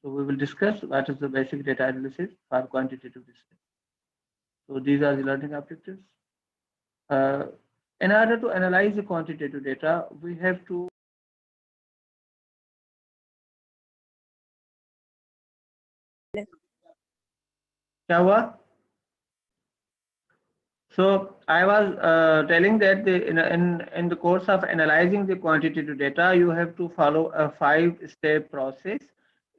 So we will discuss what is the basic data analysis for quantitative research. So these are the learning objectives. Uh, in order to analyze the quantitative data, we have to क्या हुआ? So I was telling that in the course of analyzing the quantitative data, you have to follow a 5-step process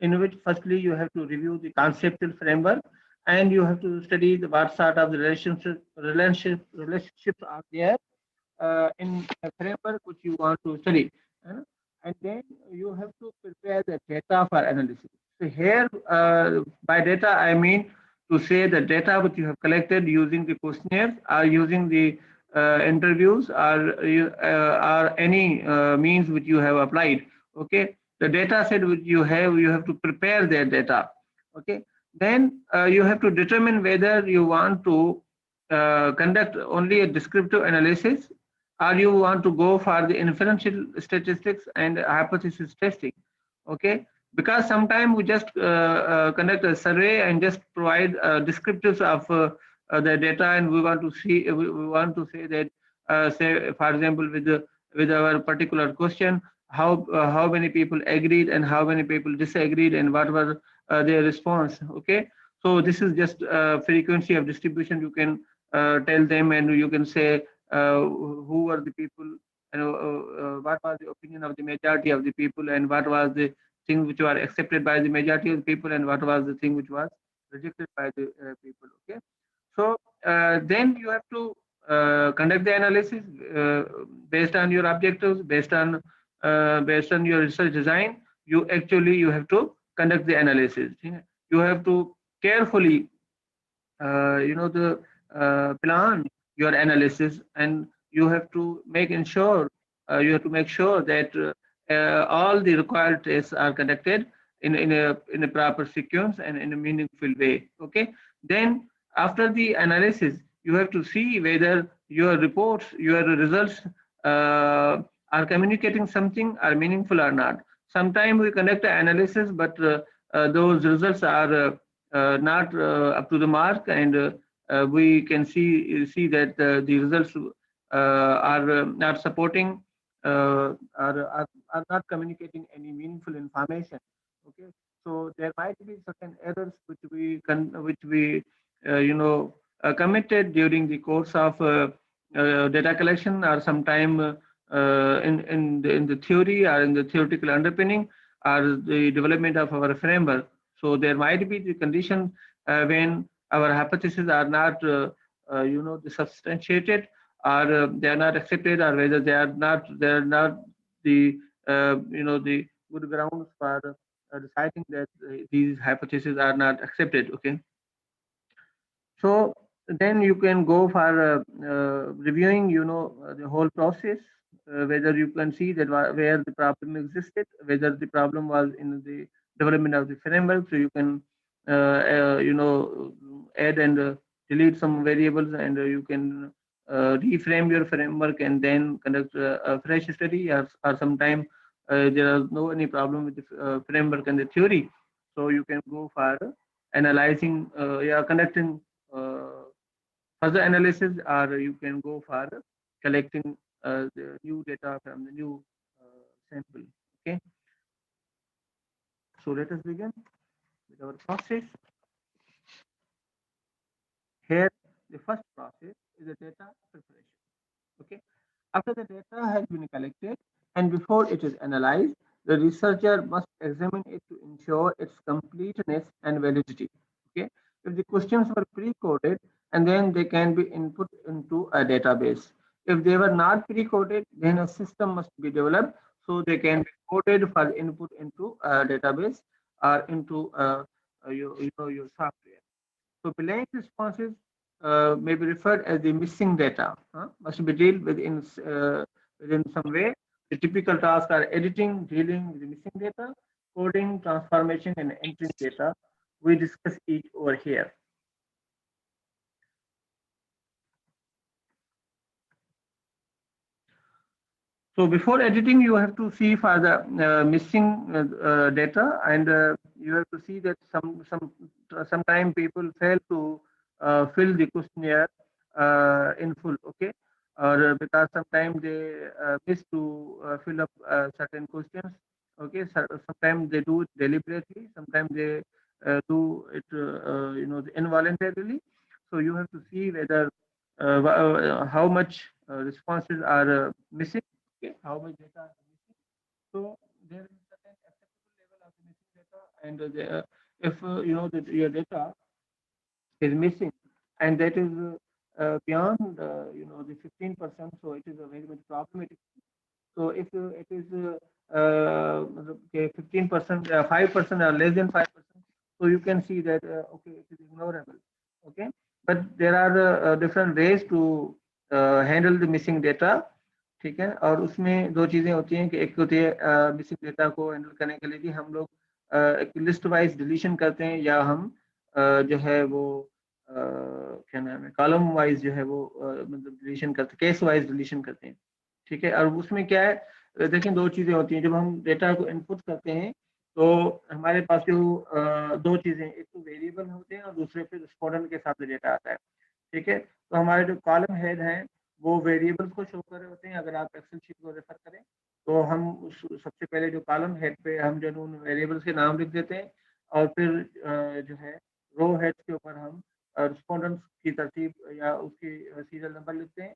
in which firstly you have to review the conceptual framework and you have to study the what sort of the relationships are there in a framework which you want to study. And then you have to prepare the data for analysis. So here by data I mean to say the data which you have collected using the questionnaires or using the interviews or any means which you have applied. Okay, the data set which you have to prepare that data. Okay, then you have to determine whether you want to conduct only a descriptive analysis or you want to go for the inferential statistics and hypothesis testing. Okay, because sometimes we just conduct a survey and just provide descriptives of the data, and we want to see we want to say that say for example with our particular question how many people agreed and how many people disagreed and what was their response. Okay, so this is just frequency of distribution. You can tell them and you can say who were the people, what was the opinion of the majority of the people, and what was the thing which were accepted by the majority of the people, and what was the thing which was rejected by the people. Okay, so then you have to conduct the analysis based on your objectives, based on your research design. You have to conduct the analysis. You have to carefully the plan your analysis, and you have to make sure that all the required tests are conducted in a proper sequence and in a meaningful way. Okay, then after the analysis you have to see whether your reports, your results are communicating something, are meaningful or not. Sometimes we conduct an analysis but those results are not up to the mark, and we can see that the results are not supporting are not communicating any meaningful information. Okay, so there might be certain errors which we committed during the course of data collection, or sometime in the theory or in the theoretical underpinning or the development of our framework. So there might be the condition when our hypotheses are not substantiated, or they are not accepted, or whether they are not the the good grounds for deciding that these hypotheses are not accepted. Okay, so then you can go for reviewing the whole process, whether you can see that where the problem existed, whether the problem was in the development of the framework. So you can add and delete some variables, and you can reframe your framework and then conduct a fresh study, or sometime there is no any problem with the framework and the theory. So you can go for analyzing, conducting uh, further analysis, or you can go for collecting the new data from the new sample. Okay, so let us begin with our process. Here, the first process is the data preparation. Okay, after the data has been collected and before it is analyzed, the researcher must examine it to ensure its completeness and validity. Okay, if the questions were pre-coded, and then they can be input into a database. If they were not pre-coded, then a system must be developed so they can be coded for input into a database or into your software. So blank responses may be referred as the missing data, must be dealt with within some way. The typical tasks are editing, dealing with the missing data, coding, transformation, and entering data. We discuss each over here. So before editing, you have to see for the missing data, and you have to see that sometime people fail to fill the questionnaire in full, okay, or because sometimes they miss to fill up certain questions, okay. So, sometimes they do it deliberately, sometimes they do it involuntarily. So you have to see whether how much responses are missing, okay, how much data are missing. So there is a certain acceptable level of missing data, and if your data is missing, and that is beyond the 15%, so it is a very much problematic. So if it is 15%, 5% or less than 5%, so you can see that okay, it is ignorable, okay. But there are different ways to handle the missing data, ठीक है। और उसमें दो चीजें होती हैं कि एक होती है मिसिंग डेटा को हैंडल करने के लिए भी हम लोग एक लिस्ट वाइज डिलीशन करते हैं, या हम जो है वो क्या नाम है कॉलम वाइज जो है वो मतलब डिलीशन करते, केस वाइज डिलीशन करते हैं, ठीक है। और उसमें क्या है, देखिए दो चीजें होती हैं जब हम डेटा को इनपुट करते हैं, तो हमारे पास जो दो चीजें, एक तो वेरिएबल होते हैं और दूसरे पे रिस्पोंडेंट के साथ डेटा आता है, ठीक है। तो हमारे जो कॉलम हेड हैं वो वेरिएबल्स को शो कर रहे होते हैं। अगर आप एक्सेल शीट को रेफर करें तो हम सबसे पहले जो कॉलम हेड पे हम जो उन वेरिएबल्स के नाम लिख देते हैं, और फिर जो है रो हेड के ऊपर हम रिस्पोंडेंट्स की तरतीब या उसकी सीरियल नंबर लिखते हैं।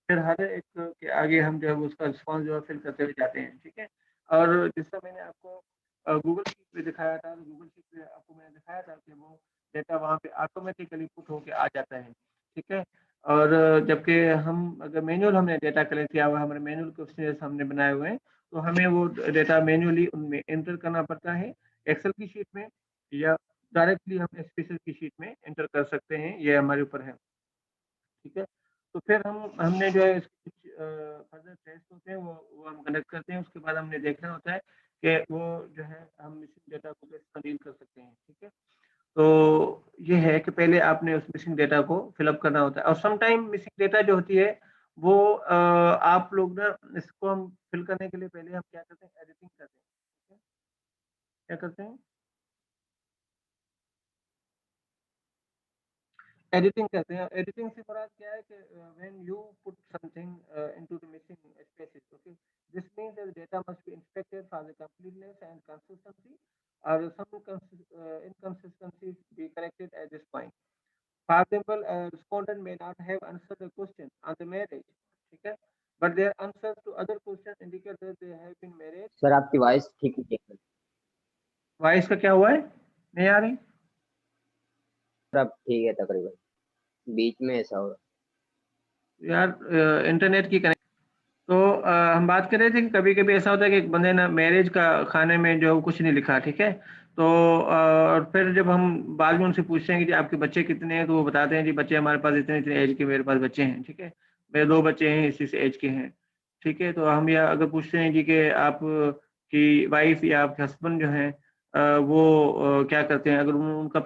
फिर हर एक के आगे हम जो है उसका रिस्पॉन्स जो है फिल करते हुए जाते हैं, ठीक है। और जिसका मैंने आपको गूगल शीट पे दिखाया था, गूगल शीट पे आपको मैंने दिखाया था कि वो डेटा वहाँ पे ऑटोमेटिकली पुट होके आ जाता है, ठीक है। और जबकि हम अगर मैनुअल हमने डेटा कलेक्ट किया हुआ है, हमारे मैनुअल क्वेश्चन हमने बनाए हुए हैं, तो हमें वो डेटा मैनुअली उनमें एंटर करना पड़ता है एक्सेल की शीट में, या डायरेक्टली हम स्पेशल की शीट में एंटर कर सकते हैं, ये हमारे ऊपर है, ठीक है। तो फिर हमने जो है इसके कुछ फर्दर टेस्ट होते हैं वो हम कंडक्ट करते हैं। उसके बाद हमने देखना होता है कि वो जो है हम मिसिंग डेटा को कैसे डील कर सकते हैं, ठीक है। तो ये है कि पहले आपने उस मिसिंग डेटा को फिलअप करना होता है, और सम टाइम मिसिंग डेटा जो होती है वो आप लोग ना इसको हम फिल करने के लिए पहले हम क्या करते हैं, एडिटिंग करते हैं, ठीक है? क्या करते हैं, एडिटिंग करते हैं। एडिटिंग से मुराद क्या है कि when you put something into the missing spaces, okay, this means that data must be inspected for the completeness and consistency, और सम inconsistencies be corrected at this point. For example, a respondent may not have answered the question on the marriage, ठीक है, but their answers to other questions indicate that they have been married. Sir आपकी voice ठीक नहीं है। Voice का क्या हुआ है, नहीं आ रही सर अब ठीक है तकरीबन, बीच में ऐसा हो यार इंटरनेट की कनेक्ट। तो हम बात कर रहे थे कि कभी कभी ऐसा होता है कि एक बंदे ना मैरिज का खाने में जो कुछ नहीं लिखा, ठीक है। तो और फिर जब हम बाद में उनसे पूछते हैं कि जी आपके बच्चे कितने हैं, तो वो बताते हैं जी बच्चे हमारे पास इतने इतने एज के मेरे पास बच्चे हैं, ठीक है, मेरे 2 बच्चे हैं इस एज के हैं, ठीक है। तो हम या अगर पूछते हैं जी कि आप की वाइफ या आपके हस्बैंड जो हैं वो क्या करते हैं, अगर उनका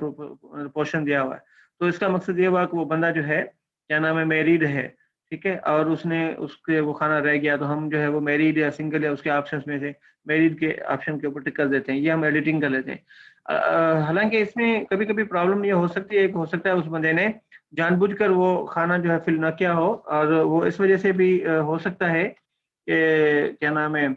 पोर्शन दिया हुआ है, तो इसका मकसद ये हुआ कि वो बंदा जो है क्या नाम है मैरिड है, ठीक है, और उसने उसके वो खाना रह गया, तो हम जो है वो मैरिड या सिंगल या उसके ऑप्शंस में से मैरिड के ऑप्शन के ऊपर टिक कर देते हैं, ये हम एडिटिंग कर लेते हैं। हालांकि इसमें कभी कभी प्रॉब्लम ये हो सकती है, हो सकता है उस बंदे ने जानबूझकर वो खाना जो है फिल ना किया हो, और वो इस वजह से भी हो सकता है कि क्या नाम है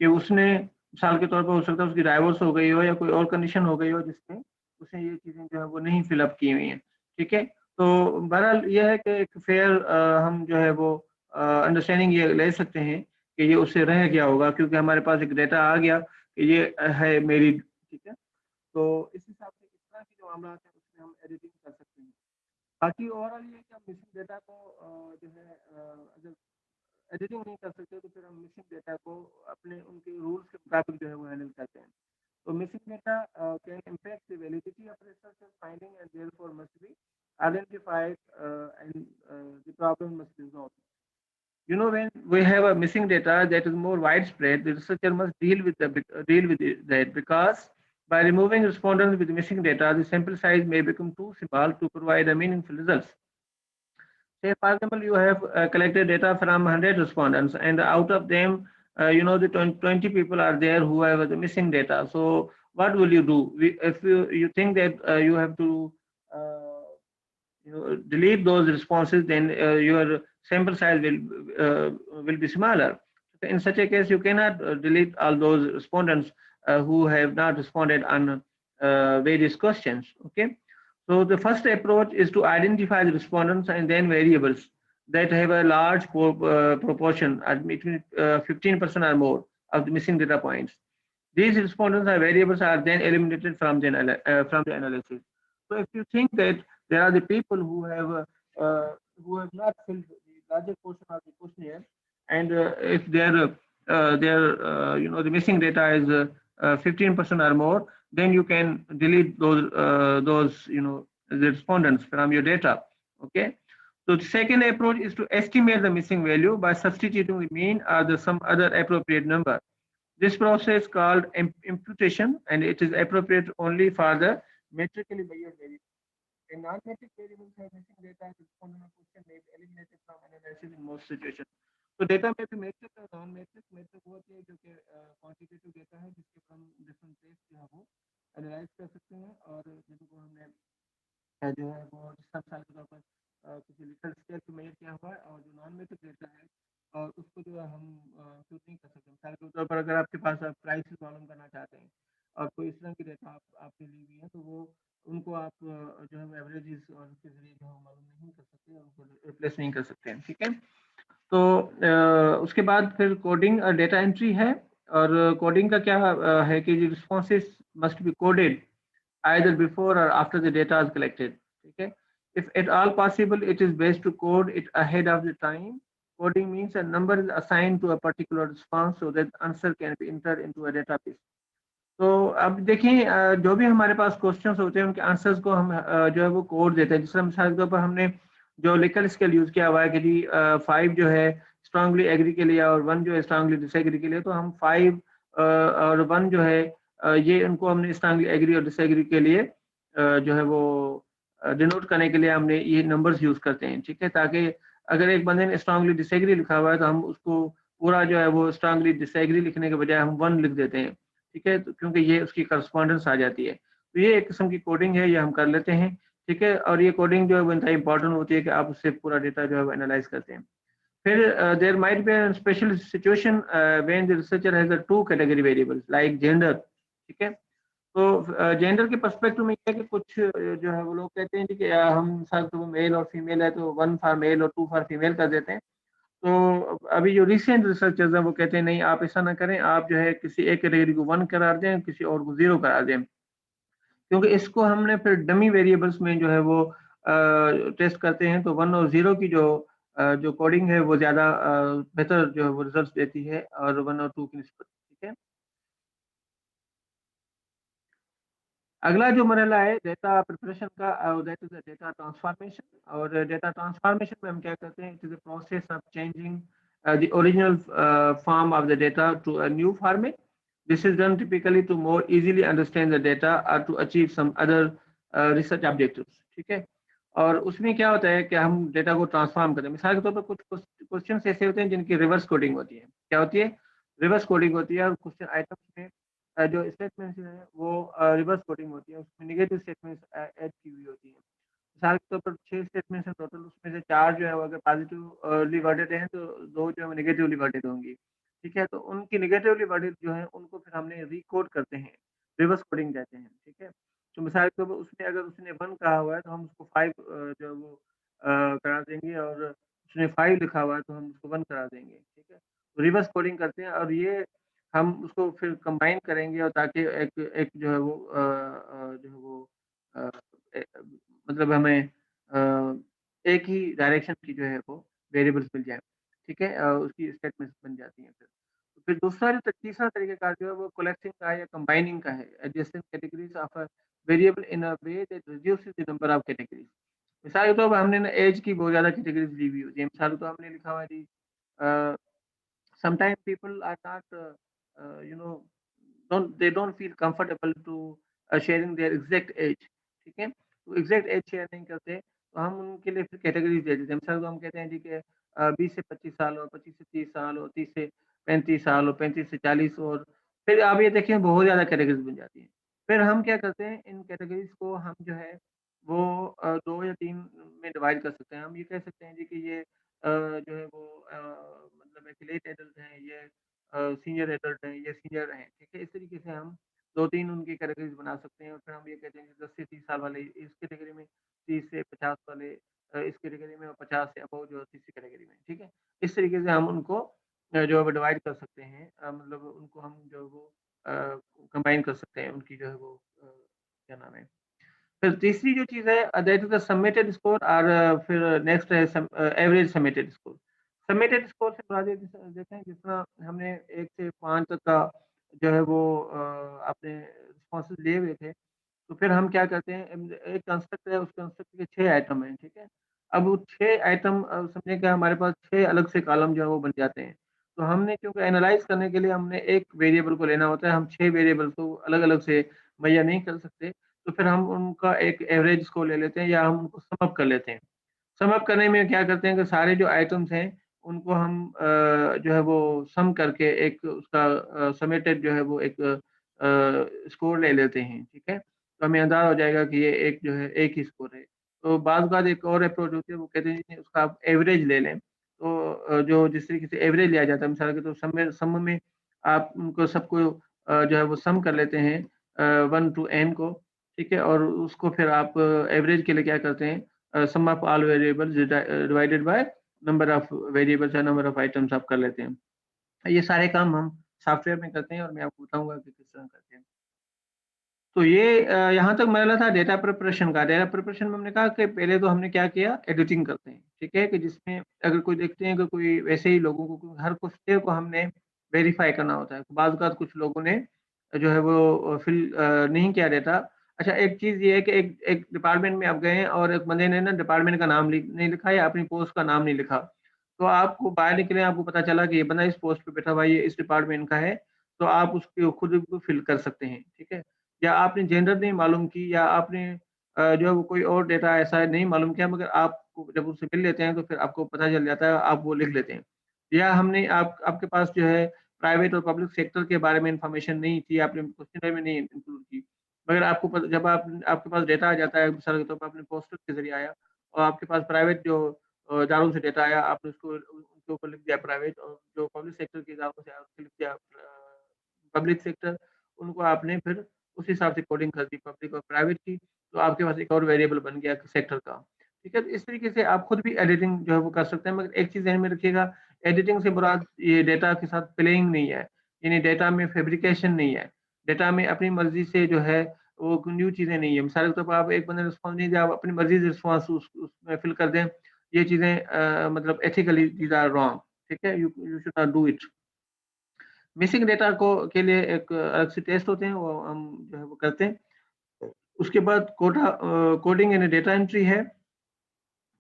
कि उसने मिसाल के तौर पर हो सकता है उसकी डाइवोर्स हो गई हो या कोई और कंडीशन हो गई हो जिसमें उसे ये चीजें जो है वो नहीं फिलअप की हुई हैं, ठीक है। तो बहरहाल ये है कि एक फेयर हम जो है वो अंडरस्टैंडिंग ये ले सकते हैं कि ये उससे रह गया होगा, क्योंकि हमारे पास एक डेटा आ गया कि ये है मेरी, ठीक है। तो इस हिसाब से इस तरह के जो मामला हैं उसमें हम एडिटिंग कर सकते हैं। बाकी ओवरऑल ये कि हम मिसिंग डेटा को जो है अगर एडिटिंग नहीं कर सकते तो फिर हम मिसिंग डेटा को अपने उनके रूल्स के मुताबिक जो है वो हैंडल करते हैं। So missing data can impact the validity of research finding, and therefore must be identified and the problem must be resolved. You know, when we have a missing data that is more widespread, the researcher must deal with that, because by removing respondents with missing data, the sample size may become too small to provide a meaningful results. Say, for example, you have collected data from 100 respondents, and out of them, the 20 people are there who have the missing data. So what will you do? If you think that you have to delete those responses, then your sample size will be smaller. In such a case, you cannot delete all those respondents who have not responded on various questions. Okay, so the first approach is to identify the respondents and then variables that have a large proportion, between 15% or more of the missing data points. These respondents or variables are then eliminated from the analysis. So if you think that there are the people who have not filled the larger portion of the questionnaire, and if the missing data is 15% or more, then you can delete those the respondents from your data. Okay. So the second approach is to estimate the missing value by substituting the mean or some other appropriate number. This process called imputation, and it is appropriate only for the metrically measured variables. A non-metric variables have missing data, and respondent of question may be eliminated from analysis in most situations. तो data में भी matric और non matric matric वो होती है जो कि quantitative data है जिसके हम डिफरेंट प्लेस जो है वो एनालाइज कर सकते हैं और जिनको हमने जो है वो जिस मिसाल के तौर पर किसी लिखल स्केल पे मेजर किया हुआ है और जो नॉन मैट्रिक डेटा है और उसको जो है हम शूट नहीं कर सकते। मिसाल के तौर पर अगर आपके पास आप प्राइस मालूम करना चाहते हैं और कोई इस तरह की डेटा आपने ली हुई है तो वो उनको आप जो है एवरेजेस और उसके जरिए जो है मालूम नहीं कर सकते, उनको रिप्लेस नहीं कर सकते हैं। ठीक है, तो उसके बाद फिर कोडिंग और डेटा एंट्री है। और कोडिंग का क्या है कि responses must be coded either before or after the data is collected. Okay, if at all possible, it is best to code it ahead of the time. Coding means a number is assigned to a particular response so that answer can be entered into a database. तो अब देखिए जो भी हमारे पास questions होते हैं उनके answers को हम जो है वो कोड देते हैं। जिस मिसाल के तौर पर हमने जो लिकल स्केल यूज किया हुआ है कि जी 5 जो है स्ट्रांगली एग्री के लिए और 1 जो है स्ट्रांगली डिसएग्री के लिए, तो हम 5 और 1 जो है ये उनको हमने स्ट्रांगली एग्री और डिसएग्री के लिए जो है वो डिनोट करने के लिए हमने ये नंबर्स यूज करते हैं। ठीक है, ताकि अगर एक बंदे ने स्ट्रांगली डिसएग्री लिखा हुआ है तो हम उसको पूरा जो है वो स्ट्रांगली डिसएग्री लिखने के बजाय हम 1 लिख देते हैं। ठीक है, तो क्योंकि ये उसकी करस्पॉन्डेंस आ जाती है। तो ये एक किस्म की कोडिंग है, ये हम कर लेते हैं। ठीक है, और ये कोडिंग जो है वो इंतहा इंपॉर्टेंट होती है कि आप उससे पूरा डेटा जो है वो एनालाइज करते हैं। फिर there might be a special situation when the researcher has a 2 category variables like gender. ठीक है, तो जेंडर के पर्सपेक्टिव में क्या है कि कुछ जो है वो लोग कहते हैं कि हम साथ तो मेल और फीमेल है तो 1 फॉर मेल और 2 फॉर फीमेल कर देते हैं। तो अभी जो रिसेंट रिसर्चर्स हैं वो कहते हैं नहीं, आप ऐसा ना करें, आप जो है किसी एक कैटेगरी को 1 करार दें, किसी और को 0 करार दें, क्योंकि इसको हमने फिर डमी वेरिएबल्स में जो है वो टेस्ट करते हैं। तो 1 और 0 की जो कोडिंग है वो ज़्यादा बेहतर जो है वो रिजल्ट देती है और 1 और 2 की निस्बत। ठीक है, अगला जो मरहला है डेटा प्रिपरेशन का, दैट इज डेटा ट्रांसफॉर्मेशन। और डेटा ट्रांसफॉर्मेशन में हम क्या करते हैं, it is a process of changing the original form of the data to a new format. This is done typically to more easily understand the data or to achieve some other research objectives. ठीक है, और उसमें क्या होता है कि हम data को ट्रांसफॉर्म करते हैं। मिसाल के तौर पर कुछ क्वेश्चन ऐसे होते हैं जिनकी रिवर्स कोडिंग होती है। क्या होती है? रिवर्स कोडिंग होती है। और क्वेश्चन आइटम्स में जो स्टेटमेंट्स हैं वो रिवर्स कोडिंग होती है, उसमें नेगेटिव स्टेटमेंट्स ऐड की हुई होती है। मिसाल के तौर पर 6 स्टेटमेंट्स हैं टोटल, उसमें से 4 जो है वो अगर पॉजिटिवली वर्डेड हैं तो 2 जो है वो नेगेटिवली वर्डेड होंगी। ठीक है, तो उनकी नेगेटिवली वर्डेड जो है उनको फिर हमने रिकोड करते हैं, रिवर्स कोडिंग कहते हैं। ठीक है, तो मिसाल के तौर पर उसमें अगर उसने 1 कहा हुआ है तो हम उसको 5 जो है वो करा देंगे, और उसने 5 लिखा हुआ है तो हम उसको 1 करा देंगे। ठीक है, तो रिवर्स कोडिंग करते हैं और ये हम उसको फिर कंबाइन करेंगे और ताकि एक एक जो है वो जो है वो अ, ए मतलब हमें एक ही डायरेक्शन की जो है वो वेरिएबल्स मिल जाए। ठीक है, उसकी स्टेटमेंट्स बन जाती हैं फिर। तो फिर तीसरा तरीक़ेकार जो है वो कोलेप्सिंग का है या कंबाइनिंग का है, adjacent categories of a variable in a way that reduces the number of categories. मिसाल के तौर पर हमने ना एज की बहुत ज़्यादा कैटेगरीज़ ली हुई होती है। मिसाल के तौर पर हमने लिखा हुआ है जी sometimes people are not you know don't feel comfortable to sharing their exact age। ठीक है, तो एग्जैक्ट एज शेयर नहीं करते तो हम उनके लिए फिर कैटेगरीज दे देते हैं। मिसाल को हम कहते हैं जी कि 20 से 25 साल और 25 से 30 साल और 30 से 35 साल और 35 से 40, और फिर आप ये देखिए बहुत ज़्यादा कैटेगरीज बन जाती हैं। फिर हम क्या करते हैं, इन कैटेगरीज को हम जो है वो 2 या 3 में डिवाइड कर सकते हैं। हम ये कह सकते हैं जी कि ये जो है वो मतलब एथलीट एडल्ट हैं, ये सीनियर एडल्ट हैं, ये सीनियर हैं, ठीक है? इस तरीके से हम 2-3 उनकी कैटेगरीज बना सकते हैं और फिर हम ये कहते हैं कि 10 से 30 साल वाले इस कैटेगरी में, 30 से 50 वाले इस कैटेगरी में और 50 से अबव जो है तीसरी कैटेगरी में, ठीक है? इस तरीके से हम उनको जो है वो डिवाइड कर सकते हैं, मतलब उनको हम जो है वो अ, कंबाइन कर सकते हैं, उनकी जो है वो क्या नाम है। फिर तीसरी जो चीज़ है दैट इज़ द समेटेड स्कोर और फिर नेक्स्ट है एवरेज समेटेड स्कोर। समेटेड स्कोर से मुराद ये देखें जिस तरह हमने 1 से 5 तक का जो है वो अपने रिस्पॉन्सेज़ लिए हुए थे। तो फिर हम क्या करते हैं, एक कंस्ट्रक्ट है, उस कंस्ट्रक्ट के 6 आइटम हैं, ठीक है? अब वो 6 आइटम समझिए कि हमारे पास 6 अलग से कॉलम जो है वो बन जाते हैं। तो हमने क्योंकि एनालाइज़ करने के लिए हमने एक वेरिएबल को लेना होता है, हम 6 वेरिएबल को अलग-अलग से मुहैया नहीं कर सकते, तो फिर हम उनका एक एवरेज स्कोर ले लेते हैं या हम उनको सम अप कर लेते हैं। सम अप करने में क्या करते हैं कि सारे जो आइटम्स हैं, उनको हम जो है वो सम करके एक उसका समेटेड जो है वो एक स्कोर ले लेते हैं, ठीक है? तो हमें अंदाज़ा हो जाएगा कि ये एक जो है एक ही स्कोर है। तो बाज़-औक़ात एक और अप्रोच होती है, वो कहते हैं कि उसका आप एवरेज ले लें। तो जो जिस तरीके से एवरेज लिया जाता है मिसाल के तौर सम में आप उनको सबको जो है वो सम कर लेते हैं 1 टू n को, ठीक है? और उसको फिर आप एवरेज के लिए क्या करते हैं, sum of all variables divided by number of variables या नंबर ऑफ आइटम्स आप कर लेते हैं। ये सारे काम हम सॉफ्टवेयर में करते हैं और मैं आपको बताऊँगा कि किस तरह करते हैं। तो ये यहाँ तक मसला था डेटा प्रिपरेशन का। डेटा प्रिपरेशन में हमने कहा कि पहले तो हमने क्या किया, एडिटिंग करते हैं, ठीक है? कि जिसमें अगर कोई देखते हैं कि कोई वैसे ही लोगों को हर कुछ को हमने वेरीफ़ाई करना होता है। बाज़-औक़ात कुछ लोगों ने जो है वो नहीं किया डेटा। अच्छा, एक चीज़ ये है कि एक एक डिपार्टमेंट में आप गए हैं और एक बंदे ने ना डिपार्टमेंट का नाम नहीं लिखा या अपनी पोस्ट का नाम नहीं लिखा। तो आपको बाहर निकले, आपको पता चला कि ये बंदा इस पोस्ट पे बैठा हुआ है, ये इस डिपार्टमेंट का है, तो आप उसको खुद को फ़िल कर सकते हैं, ठीक है? या आपने जेंडर नहीं मालूम की या आपने जो है वो कोई और डेटा ऐसा नहीं मालूम किया, मगर आपको जब उससे मिल लेते हैं तो फिर आपको पता चल जाता है, आप वो लिख लेते हैं। या हमने आपके पास जो है प्राइवेट और पब्लिक सेक्टर के बारे में इन्फॉर्मेशन नहीं थी, आपने क्वेश्चनर में नहीं इंक्लूड की। मगर आपको जब आप आपके पास डेटा आ जाता है, मिसाल के तौर पर आपने पोस्टर के ज़रिए आया और आपके पास प्राइवेट जो इदारों से डेटा आया, आपने उसको उनके ऊपर लिख दिया प्राइवेट, और जो पब्लिक सेक्टर के इदारों से आया उसको लिख दिया पब्लिक सेक्टर, उनको आपने फिर उस हिसाब से कोडिंग कर दी पब्लिक और प्राइवेट की, तो आपके पास एक और वेरिएबल बन गया सेक्टर का। ठीक है? तो इस तरीके से आप खुद भी एडिटिंग जो है वो कर सकते हैं, मगर एक चीज़ ध्यान में रखिएगा, एडिटिंग से मुराद ये डेटा के साथ प्लेइंग नहीं है, यानी डेटा में फैब्रिकेशन नहीं है। डेटा में अपनी मर्ज़ी से जो है वो न्यू चीज़ें नहीं है। मिसाल के तौर पर आप एक बंदे ने रिस्पॉन्स नहीं दिया, आप अपनी मर्ज़ी से रिस्पॉन्स उसमें फिल कर दें, ये चीज़ें मतलब एथिकली दीज़ आर रॉन्ग, ठीक है? You you should not do it. Missing data को के लिए एक अलग से टेस्ट होते हैं, वो हम जो है वो करते हैं। उसके बाद कोडिंग यानी डेटा एंट्री है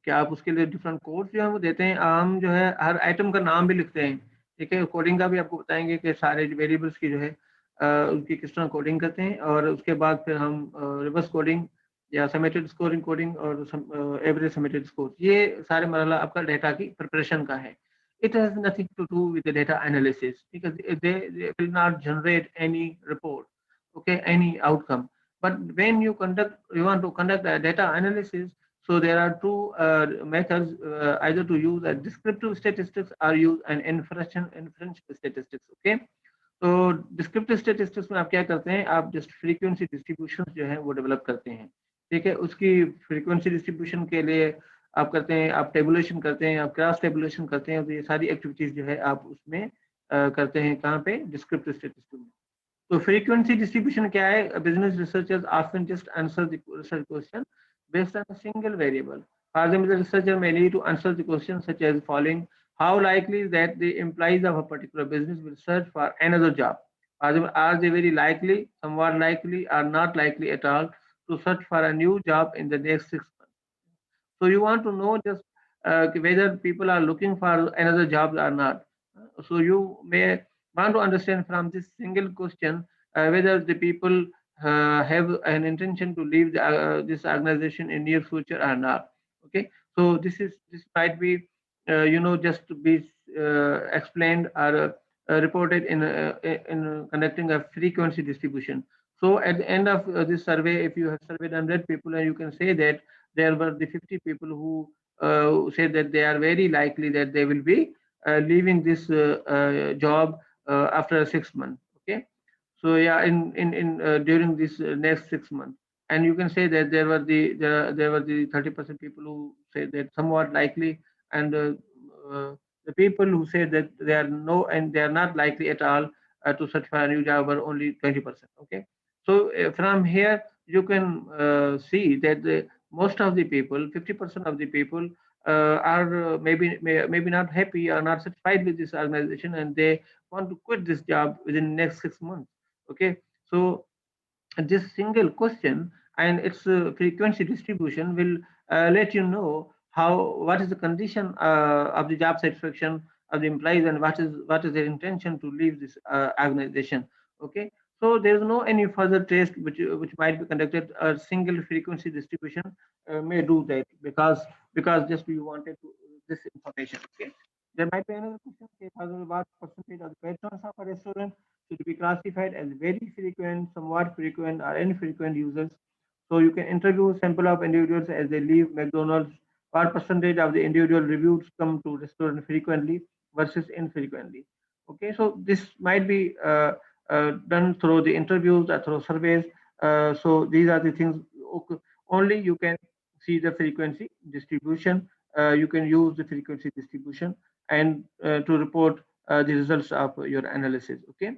कि आप उसके लिए डिफरेंट कोड्स जो है वो देते हैं। हम जो है हर आइटम का नाम भी लिखते हैं, ठीक है? कोडिंग का भी आपको बताएँगे कि सारे वेरिएबल्स की जो है उनकी किस तरह कोडिंग करते हैं, और उसके बाद फिर हम रिवर्स कोडिंग या समेटेड स्कोरिंग कोडिंग और एवरेज समेटेड स्कोर, ये सारे मरहला आपका डेटा की प्रिपरेशन का है। It has nothing to do with the data analysis, ठीक है? They will not generate any report, okay, any outcome. But when you want to conduct a data analysis, so there are two methods, either to use a descriptive statistics or use an inferential statistics. Okay, तो descriptive statistics में आप क्या करते हैं, आप just frequency distribution जो है वो डेवलप करते हैं, ठीक है? उसकी फ्रीक्वेंसी डिस्ट्रीब्यूशन के लिए आप करते हैं, आप टेबुलेशन करते हैं, आप क्रॉस टेबुलेशन करते हैं, तो ये सारी एक्टिविटीज जो है आप उसमें करते हैं, कहाँ पे, डिस्क्रिप्टिव स्टैटिस्टिक्स में। तो frequency distribution क्या है? Business researchers often just answer the research question based on a single variable. For example, the researcher may need to answer the question such as following: How likely is that the employees of a particular business will search for another job? For example, are they very likely, somewhat likely, or not likely at all to search for a new job in the next 6 months? So you want to know just whether people are looking for another job or not. So you may want to understand from this single question whether the people have an intention to leave this organization in near future or not. Okay, so this might be just to be explained or reported in conducting a frequency distribution. So at the end of this survey, if you have surveyed 100 people, and you can say that there were the 50 people who said that they are very likely that they will be leaving this job after 6 months. Okay, so yeah, in during this next 6 months, and you can say that there were the 30% people who say that somewhat likely, and the people who say that they are no and they are not likely at all to search for a new job were only 20%. Okay, so from here you can see that most of the people, 50% of the people, are maybe not happy or not satisfied with this organization, and they want to quit this job within the next 6 months. Okay, so this single question and its frequency distribution will let you know how what is the condition of the job satisfaction of the employees, and what is their intention to leave this organization. Okay, so there is no any further test which might be conducted. A single frequency distribution may do that, because just we wanted to this information. Okay, there might be another question. Say, what percentage of the patrons of a restaurant should be classified as very frequent, somewhat frequent, or infrequent users? So you can interview a sample of individuals as they leave McDonald's. What percentage of the individual reviews come to restaurant frequently versus infrequently? Okay, so this might be done through the interviews or through surveys. So these are the things. Okay, only you can see the frequency distribution. You can use the frequency distribution and to report the results of your analysis. Okay.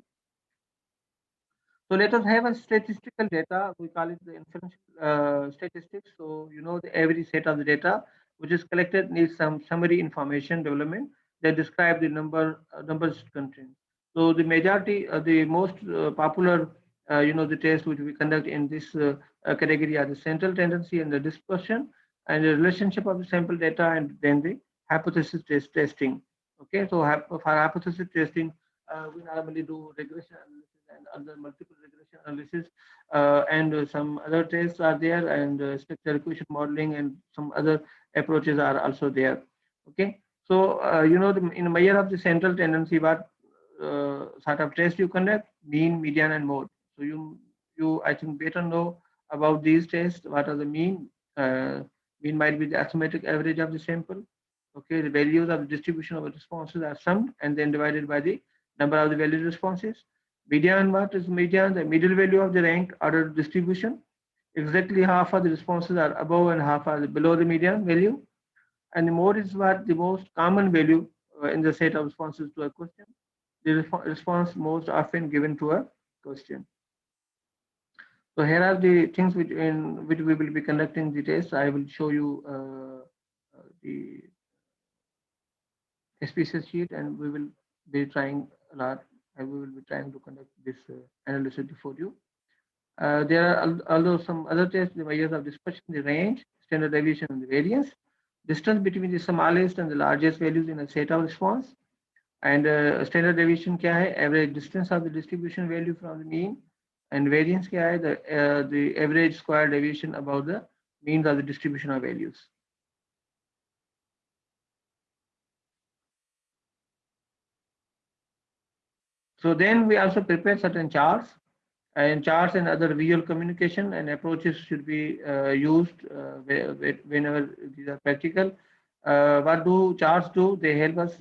So let us have a statistical data. We call it the inferential statistics. So you know the every set of the data which is collected needs some summary information development that describe the numbers contained. So the majority, the most popular, the test which we conduct in this category are the central tendency and the dispersion, and the relationship of the sample data, and then the hypothesis testing. Okay, so for hypothesis testing, we normally do regression analysis and other multiple regression analysis, and some other tests are there, and structure equation modeling and some other approaches are also there. Okay, so in a measure of the central tendency, what sort of test you conduct: mean, median, and mode. So you I think better know about these tests. What are the mean? Mean might be the arithmetic average of the sample. Okay, the values of the distribution of the responses are summed and then divided by the number of the valid responses. Median, what is median? The middle value of the rank order distribution. Exactly half of the responses are above and half are below the median value. And the mode is what the most common value in the set of responses to a question. The response most often given to a question. So here are the things which in which we will be conducting the test. I will show you the SPSS sheet, and we will be trying a lot, and we will be trying to conduct this analysis before you. There are although some other tests, the measures of dispersion, the range, standard deviation, and the variance, distance between the smallest and the largest values in a set of response, and standard deviation kya hai? Average distance of the distribution value from the mean, and variance kya hai? The average square deviation about the means of the distribution of values. So then we also prepare certain charts, and charts and other visual communication and approaches should be used whenever these are practical. What do charts do? They help us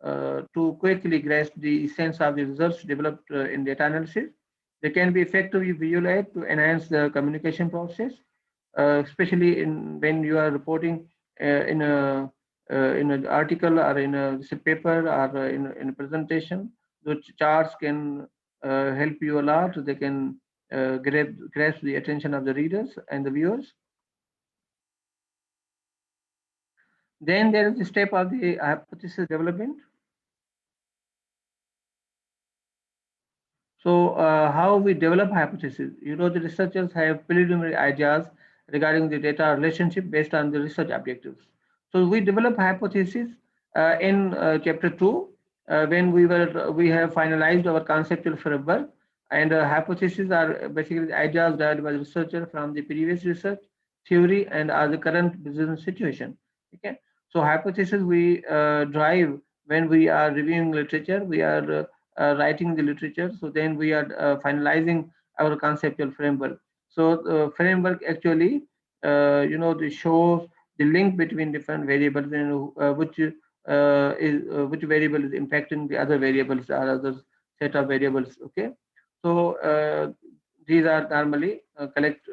to quickly grasp the sense of the results developed in data analysis. They can be effectively visualized to enhance the communication process, especially in when you are reporting in an article or in a paper or in a presentation. The charts can help you a lot. They can grasp the attention of the readers and the viewers. Then there is the step of the hypothesis development. So how we develop hypotheses? The researchers have preliminary ideas regarding the data relationship based on the research objectives. So we develop hypotheses in chapter 2 when we have finalized our conceptual framework, and hypotheses are basically the ideas developed by the researcher from the previous research theory and are the current business situation. Okay, so hypothesis we drive when we are reviewing literature. We are writing the literature. So then we are finalizing our conceptual framework. So the framework actually, they shows the link between different variables and which variable is impacting the other variables or other set of variables. Okay, so these are normally developed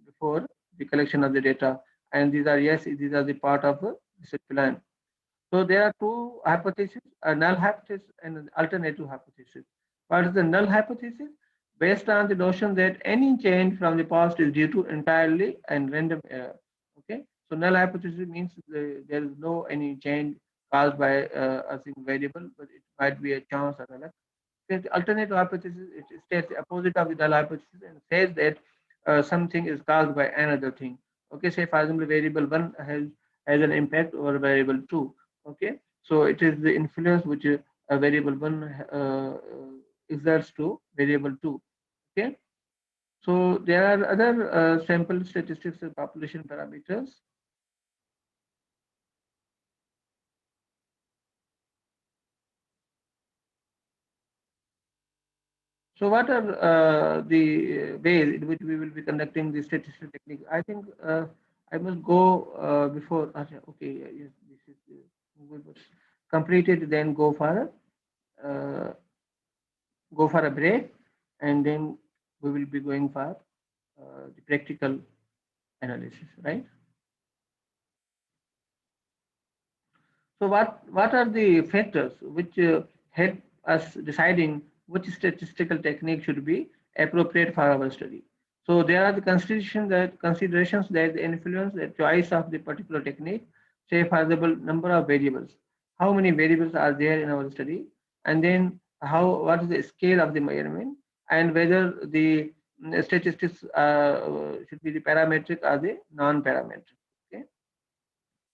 before the collection of the data, and these are the part of a research plan. So there are two hypotheses, a null hypothesis and an alternative hypothesis. What is the null hypothesis? Based on the notion that any change from the past is due to entirely and random error. Okay, so null hypothesis means there is no any change caused by a single variable, but it might be a chance or a luck. The alternative hypothesis, it states the opposite of the null hypothesis and says that something is caused by another thing. Okay, say for example, variable one has an impact over variable two. Okay, so it is the influence which a variable one exerts to variable two. Okay, so there are other sample statistics and population parameters. So what are the ways in which we will be conducting the statistical technique? I think I must go before. Okay, yes, this is we will complete it, then uh, go for a break, and then we will be going for the practical analysis, right? So what are the factors which help us deciding which statistical technique should be appropriate for our study? So there are the considerations that influence the choice of the particular technique. Say, for example, number of variables. How many variables are there in our study, and then what is the scale of the measurement, and whether the statistics should be the parametric or the non-parametric. Okay.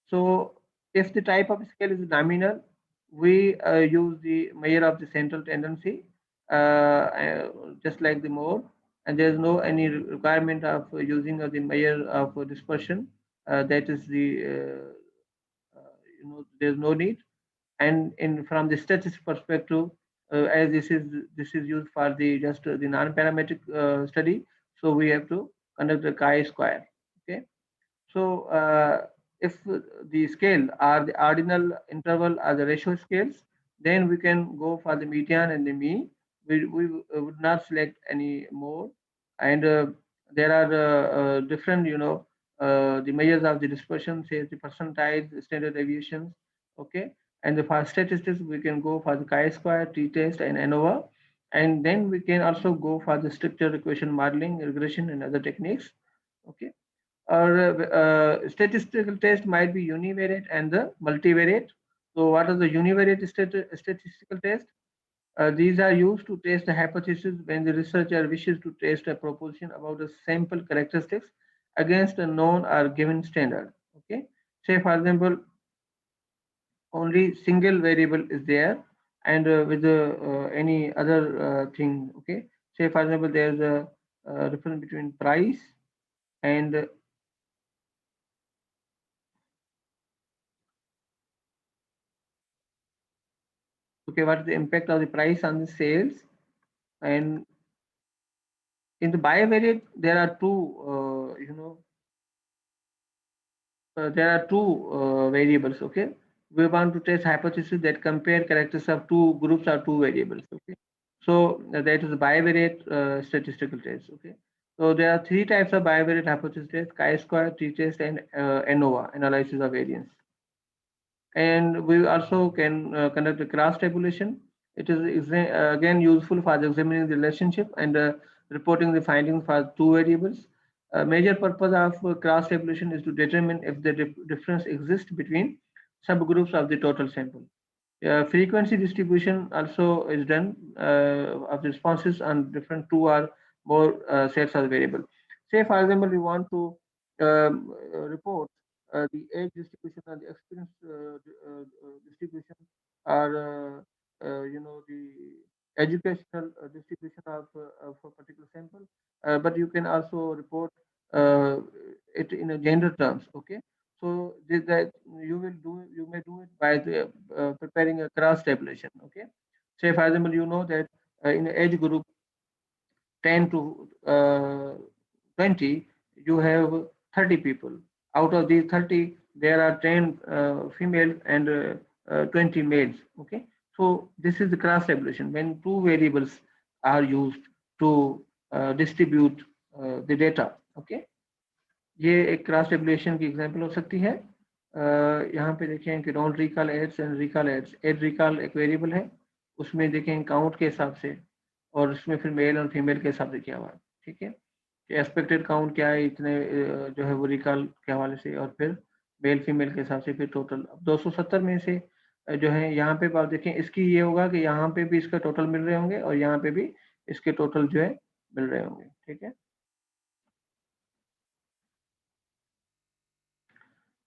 So if the type of scale is nominal, we use the measure of the central tendency, just like the mode, and there's no any requirement of using of the measure of dispersion. That is there's no need. And in from the statistics perspective, as this is used for the just the non-parametric study, so we have to conduct the chi-square. Okay. So if the scale are the ordinal interval are the ratio scales, then we can go for the median and the mean. We would not select any more. And there are different, the measures of the dispersion, say the percentiles, the standard deviations. Okay. And for statistics, we can go for the chi-square, t-test, and ANOVA. And then we can also go for the structure equation modeling, regression, and other techniques. Okay. Or statistical test might be univariate and the multivariate. So what are the univariate statistical tests? These are used to test a hypothesis when the researcher wishes to test a proposition about a sample characteristics against a known or given standard. Okay. Say for example, only single variable is there, and with any other thing. Okay. Say for example, there's a difference between price and okay, what is the impact of the price on the sales? And in the bivariate, there are two variables. Okay, we want to test hypothesis that compare characters of two groups or two variables. Okay, so that is a bivariate statistical test. Okay, so there are three types of bivariate hypothesis test: chi-square, t-test, and ANOVA, analysis of variance. And we also can conduct a cross tabulation. It is again useful for examining the relationship and reporting the findings for two variables. A major purpose of cross tabulation is to determine if the difference exists between subgroups of the total sample. Frequency distribution also is done of the responses on different two or more sets of variable. Say, for example, we want to report the age distribution and the experience distribution, or the educational distribution of a particular sample. But you can also report uh, it in a gender terms. Okay, so that you may do it by preparing a cross tabulation. Okay, say for example, you know that in the age group 10 to 20, you have 30 people. Out of these 30, there are 10 female and 20 males. Okay, so this is the cross tabulation when two variables are used to distribute the data. Okay, ये एक cross tabulation की example हो सकती है। यहाँ पे देखें कि don't recall ads and recall ads. Ad recall एक वेरिएबल है, उसमें देखें काउंट के हिसाब से, और उसमें फिर मेल और फीमेल के हिसाब से किया हुआ है। ठीक है, कि एक्सपेक्टेड काउंट क्या है इतने जो है वो रिकॉल के हवाले से, और फिर मेल फीमेल के हिसाब से फिर टोटल। अब 270 में से जो है यहाँ पे आप देखें, इसकी ये होगा कि यहाँ पे भी इसका टोटल मिल रहे होंगे और यहाँ पे भी इसके टोटल जो है मिल रहे होंगे। ठीक है,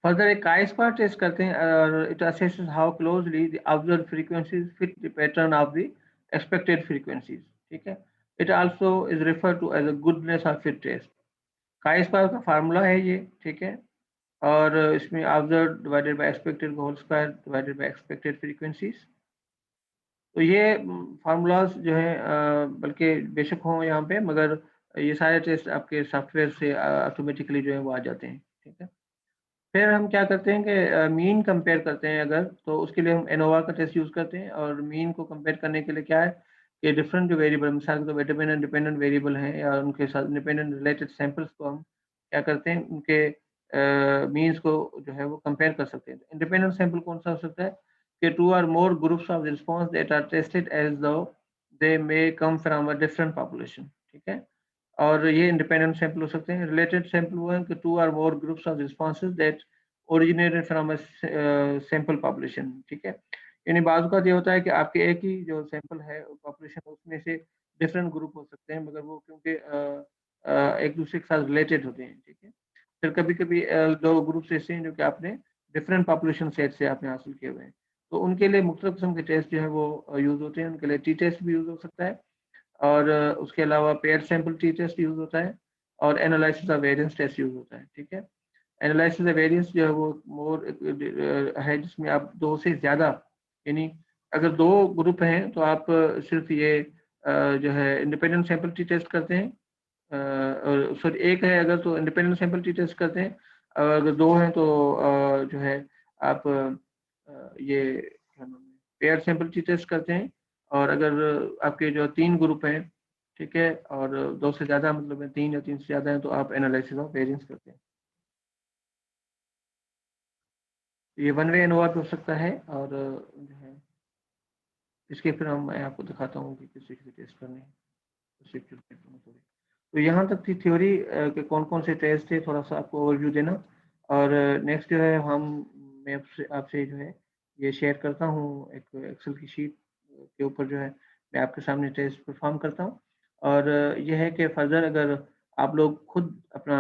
फर्दर एक chi-square टेस्ट करते हैं और it assesses how closely the observed frequencies fit the pattern of the expected frequencies. ठीक है, it also is refer to as a goodness of fit test. chi-square का फार्मूला है ये। ठीक है, और इसमें observe divided by expected whole square divided by expected frequencies. तो ये फार्मूलाज जो है बल्कि बेशक हों यहाँ पे, मगर ये सारे टेस्ट आपके सॉफ्टवेयर से ऑटोमेटिकली जो है वो आ जाते हैं। ठीक है, फिर हम क्या करते हैं कि मीन कंपेयर करते हैं अगर, तो उसके लिए हम एनोवा का टेस्ट यूज़ करते हैं। और मीन को कंपेयर करने के लिए क्या है कि डिफरेंट जो वेरिएबल, मिसाल के तौर पर डिपेंडेंट वेरिएबल हैं या उनके साथ इंडिपेंडेंट रिलेटेड सैंपल्स को हम क्या करते हैं, उनके मीन्स को जो है वो कंपेयर कर सकते हैं। इंडिपेंडेंट सैंपल कौन सा हो सकता है कि 2 or more groups of the response that are tested as though they may come from a different population। ठीक है, और ये इंडिपेंडेंट सैंपल हो सकते हैं। रिलेटेड सैंपल वो हैं कि 2 or more groups of responses that originated from a sample population। ठीक है, यानी बाज़ का ये होता है कि आपके एक ही जो सैंपल है पॉपुलेशन, उसमें से डिफरेंट ग्रुप हो सकते हैं, मगर वो क्योंकि एक दूसरे के साथ रिलेटेड होते हैं। ठीक है, फिर कभी कभी दो ग्रुप्स ऐसे हैं जो कि आपने डिफरेंट पॉपुलेशन सेट से आपने हासिल किए हुए हैं, तो उनके लिए मुख्तलिफ किस्म के टेस्ट जो है वो यूज़ होते हैं। उनके लिए टी टेस्ट भी यूज़ हो सकता है, और उसके अलावा pair sample T test use होता है, और analysis of variance test use होता है। ठीक है, एनालिसिस ऑफ वेरिएंस जो है वो मोर है, जिसमें आप दो से ज़्यादा, यानी अगर दो ग्रुप हैं तो आप सिर्फ ये जो है इंडिपेंडेंट सैंपल टी टेस्ट करते हैं, और सॉरी एक है अगर तो इंडिपेंडेंट सैंपल टी टेस्ट करते हैं, और अगर दो हैं तो जो है आप ये क्या नाम है, पेयर सैंपल टी टेस्ट करते हैं। और अगर आपके जो 3 ग्रुप हैं, ठीक है, और 2 से ज़्यादा मतलब है 3 या 3 से ज़्यादा हैं, तो आप एनालिसिस ऑफ वेरिएंस करते हैं। ये वन वे एनोवा हो सकता है, और जो है इसके फिर मैं आपको दिखाता हूँ कि किस तरीके से टेस्ट करने हैं। तो यहाँ तक थी थ्योरी के कौन कौन से टेस्ट थे, थोड़ा सा आपको ओवरव्यू देना। और नेक्स्ट जो है मैं आपसे जो है ये शेयर करता हूँ एक एक्सेल की शीट के ऊपर जो है मैं आपके सामने टेस्ट परफॉर्म करता हूँ। और यह है कि फर्दर अगर आप लोग खुद अपना